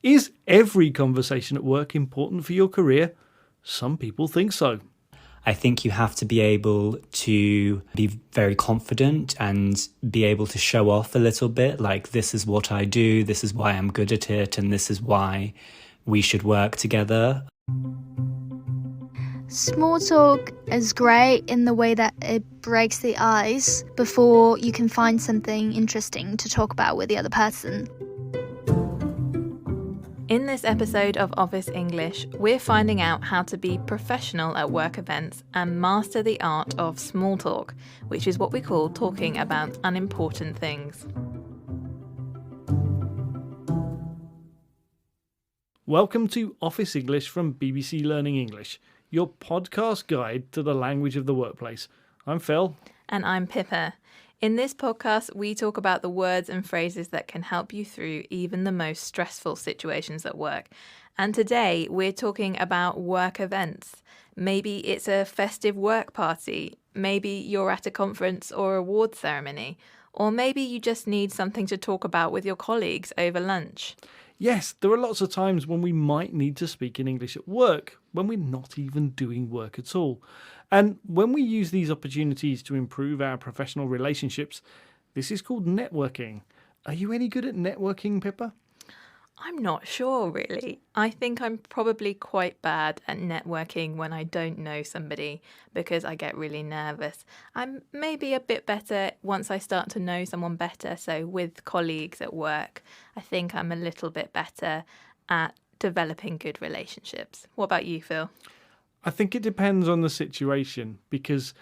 Is every conversation at work important for your career? Some people think so. I think you have to be able to be very confident and be able to show off a little bit, like, this is what I do, this is why I'm good at it, and this is why we should work together. Small talk is great in the way that it breaks the ice before you can find something interesting to talk about with the other person. In this episode of Office English, we're finding out how to be professional at work events and master the art of small talk, which is what we call talking about unimportant things. Welcome to Office English from BBC Learning English, your podcast guide to the language of the workplace. I'm Phil. And I'm Pippa. In this podcast, we talk about the words and phrases that can help you through even the most stressful situations at work. And today, we're talking about work events. Maybe it's a festive work party. Maybe you're at a conference or awards ceremony. Or maybe you just need something to talk about with your colleagues over lunch. Yes, there are lots of times when we might need to speak in English at work, when we're not even doing work at all. And when we use these opportunities to improve our professional relationships, this is called networking. Are you any good at networking, Pippa? I'm not sure, really. I think I'm probably quite bad at networking when I don't know somebody because I get really nervous. I'm maybe a bit better once I start to know someone better. So with colleagues at work, I think I'm a little bit better at developing good relationships. What about you, Phil? I think it depends on the situation, because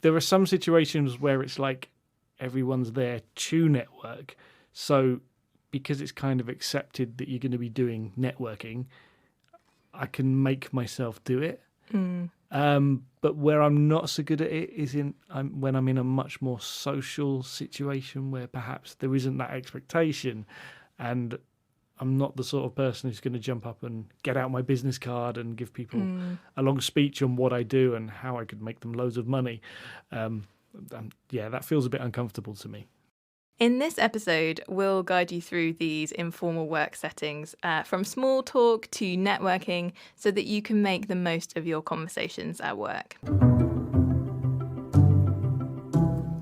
there are some situations where it's like everyone's there to network. So because it's kind of accepted that you're going to be doing networking, I can make myself do it. But where I'm not so good at it is when I'm in a much more social situation where perhaps there isn't that expectation, and I'm not the sort of person who's going to jump up and get out my business card and give people a long speech on what I do and how I could make them loads of money. That feels a bit uncomfortable to me. In this episode, we'll guide you through these informal work settings, from small talk to networking, so that you can make the most of your conversations at work.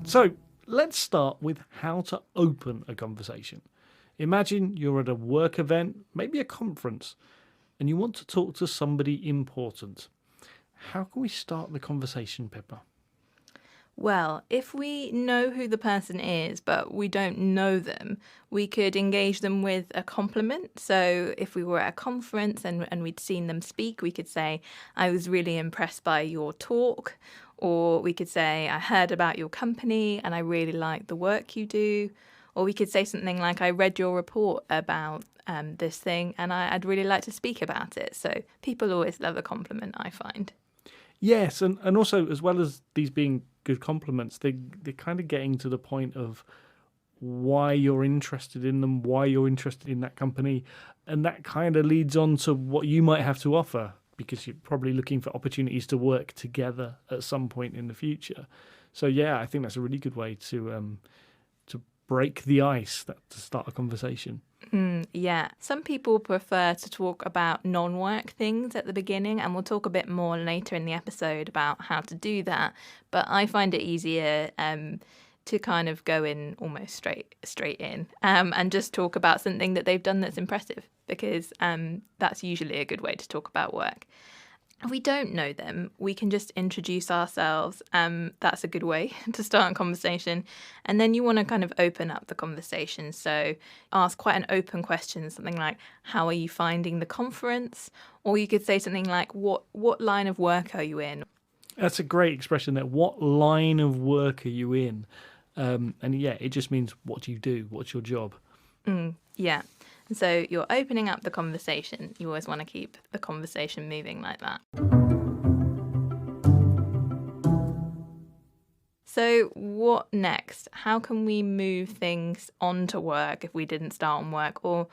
So let's start with how to open a conversation. Imagine you're at a work event, maybe a conference, and you want to talk to somebody important. How can we start the conversation, Pippa? Well, if we know who the person is, but we don't know them, we could engage them with a compliment. So if we were at a conference and we'd seen them speak, we could say, I was really impressed by your talk. Or we could say, I heard about your company and I really like the work you do. Or we could say something like, I read your report about this thing and I'd really like to speak about it. So people always love a compliment, I find. Yes, and also, as well as these being good compliments, they're kind of getting to the point of why you're interested in them, why you're interested in that company, and that kind of leads on to what you might have to offer, because you're probably looking for opportunities to work together at some point in the future. So yeah, I think that's a really good way to break the ice, to start a conversation. Yeah. Some people prefer to talk about non-work things at the beginning, and we'll talk a bit more later in the episode about how to do that. But I find it easier to kind of go in almost straight in and just talk about something that they've done that's impressive, because that's usually a good way to talk about work. If we don't know them, we can just introduce ourselves. That's a good way to start a conversation. And then you want to kind of open up the conversation. So ask quite an open question, something like, how are you finding the conference? Or you could say something like, what line of work are you in? That's a great expression there. What line of work are you in? And yeah, it just means, what do you do? What's your job? Yeah. So you're opening up the conversation. You always want to keep the conversation moving like that. So what next? How can we move things onto work if we didn't start on work, or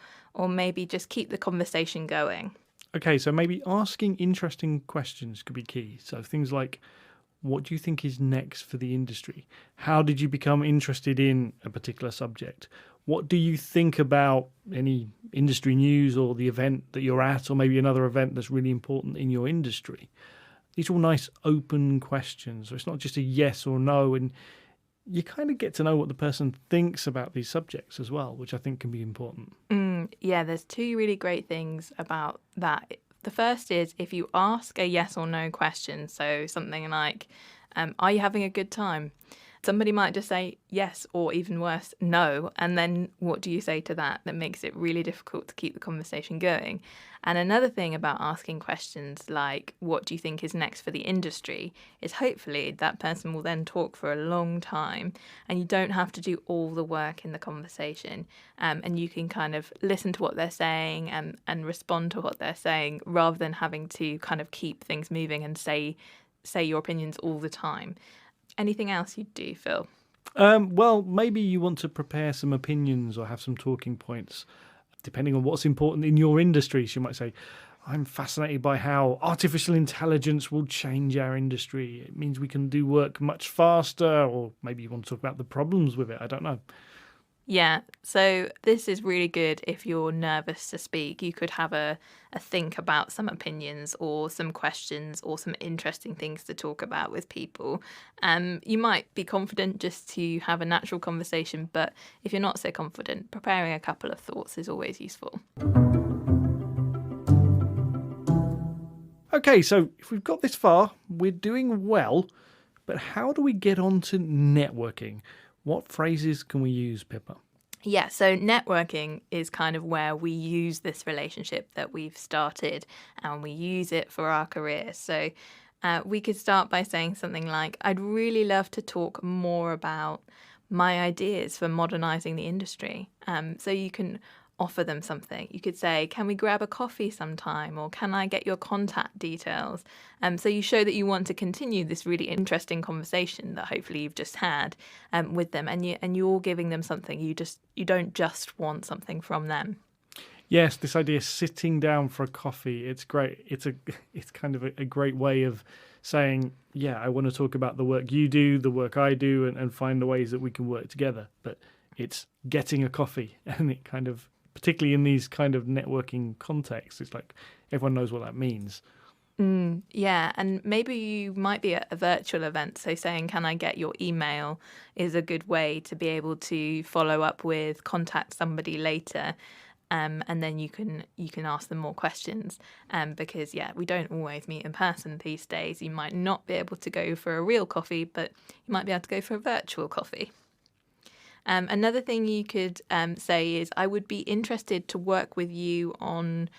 maybe just keep the conversation going? Okay, so maybe asking interesting questions could be key. So things like, what do you think is next for the industry? How did you become interested in a particular subject? What do you think about any industry news or the event that you're at, or maybe another event that's really important in your industry? These are all nice open questions. So it's not just a yes or no. And you kind of get to know what the person thinks about these subjects as well, which I think can be important. Yeah, there's two really great things about that. The first is if you ask a yes or no question, so something like, are you having a good time? Somebody might just say yes, or even worse, no. And then what do you say to that? That makes it really difficult to keep the conversation going. And another thing about asking questions like, what do you think is next for the industry, is hopefully that person will then talk for a long time and you don't have to do all the work in the conversation. And you can kind of listen to what they're saying and respond to what they're saying rather than having to kind of keep things moving and say your opinions all the time. Anything else you'd do, Phil? Well, maybe you want to prepare some opinions or have some talking points, depending on what's important in your industry. So you might say, I'm fascinated by how artificial intelligence will change our industry. It means we can do work much faster, or maybe you want to talk about the problems with it. I don't know. Yeah, so this is really good if you're nervous to speak. You could have a think about some opinions or some questions or some interesting things to talk about with people. You might be confident just to have a natural conversation, but if you're not so confident, preparing a couple of thoughts is always useful. Okay, so if we've got this far, we're doing well, but how do we get on to networking? What phrases can we use, Pippa? Yeah, so networking is kind of where we use this relationship that we've started and we use it for our careers. So we could start by saying something like, I'd really love to talk more about my ideas for modernizing the industry. So you can offer them something. You could say, can we grab a coffee sometime? Or can I get your contact details? So you show that you want to continue this really interesting conversation that hopefully you've just had with them, and you're giving them something. You don't just want something from them. Yes, this idea of sitting down for a coffee, it's great. It's kind of a great way of saying, yeah, I want to talk about the work you do, the work I do, and find the ways that we can work together. But it's getting a coffee, and it kind of, particularly in these kind of networking contexts, it's like everyone knows what that means. Yeah, and maybe you might be at a virtual event, so saying, can I get your email, is a good way to be able to follow up with, contact somebody later, and then you can ask them more questions, because, yeah, we don't always meet in person these days. You might not be able to go for a real coffee, but you might be able to go for a virtual coffee. Another thing you could say is, I would be interested to work with you on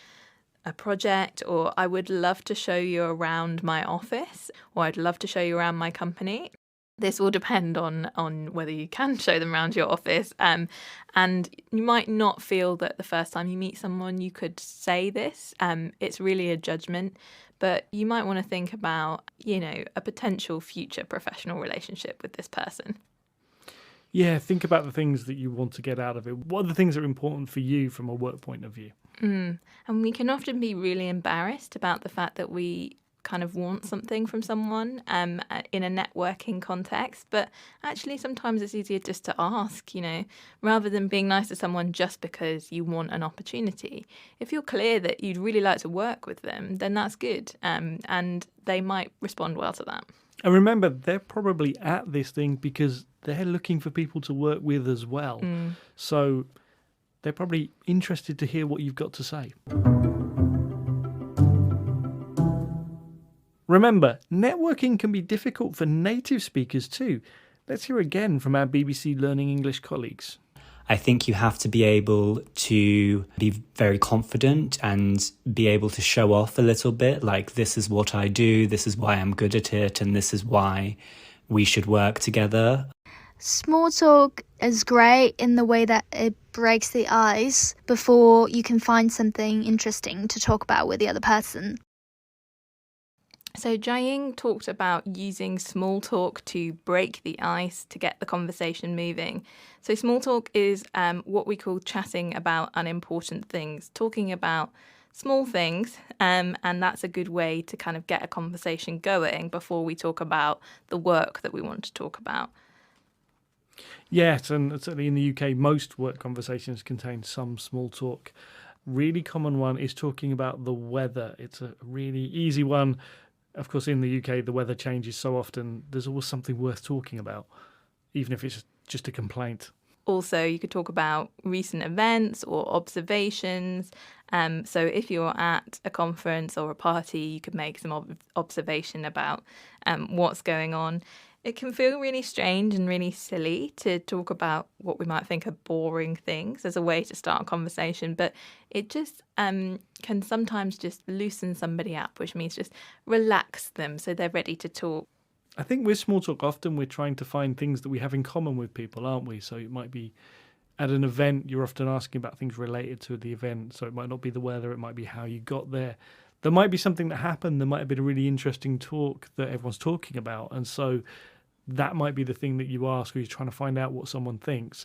a project, or I would love to show you around my office, or I'd love to show you around my company. This will depend on whether you can show them around your office. And you might not feel that the first time you meet someone you could say this. It's really a judgment. But you might want to think about, a potential future professional relationship with this person. Yeah, think about the things that you want to get out of it. What are the things that are important for you from a work point of view? And we can often be really embarrassed about the fact that we kind of want something from someone in a networking context. But actually, sometimes it's easier just to ask, rather than being nice to someone just because you want an opportunity. If you're clear that you'd really like to work with them, then that's good. And they might respond well to that. And remember, they're probably at this thing because they're looking for people to work with as well. So they're probably interested to hear what you've got to say. Remember, networking can be difficult for native speakers too. Let's hear again from our BBC Learning English colleagues. I think you have to be able to be very confident and be able to show off a little bit, like, this is what I do, this is why I'm good at it, and this is why we should work together. Small talk is great in the way that it breaks the ice before you can find something interesting to talk about with the other person. So Jiaying talked about using small talk to break the ice, to get the conversation moving. So small talk is what we call chatting about unimportant things, talking about small things, and that's a good way to kind of get a conversation going before we talk about the work that we want to talk about. Yes, and certainly in the UK, most work conversations contain some small talk. Really common one is talking about the weather. It's a really easy one. Of course, in the UK, the weather changes so often, there's always something worth talking about, even if it's just a complaint. Also, you could talk about recent events or observations. So if you're at a conference or a party, you could make some observation about what's going on. It can feel really strange and really silly to talk about what we might think are boring things as a way to start a conversation, but it just can sometimes just loosen somebody up, which means just relax them so they're ready to talk. I think with small talk, often we're trying to find things that we have in common with people, aren't we? So it might be at an event, you're often asking about things related to the event. So it might not be the weather, it might be how you got there. There might be something that happened. There might have been a really interesting talk that everyone's talking about. And so that might be the thing that you ask, or you're trying to find out what someone thinks.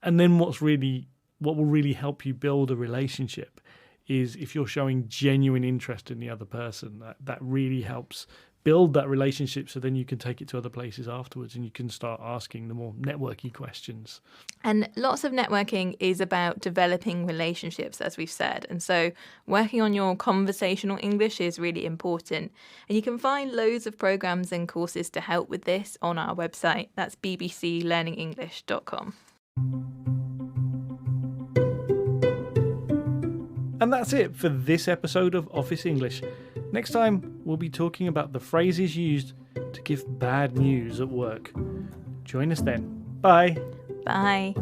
And then what will really help you build a relationship is if you're showing genuine interest in the other person. That really helps build that relationship, so then you can take it to other places afterwards and you can start asking the more networky questions. And lots of networking is about developing relationships, as we've said. And so working on your conversational English is really important. And you can find loads of programs and courses to help with this on our website. That's bbclearningenglish.com. And that's it for this episode of Office English. Next time, we'll be talking about the phrases used to give bad news at work. Join us then. Bye. Bye.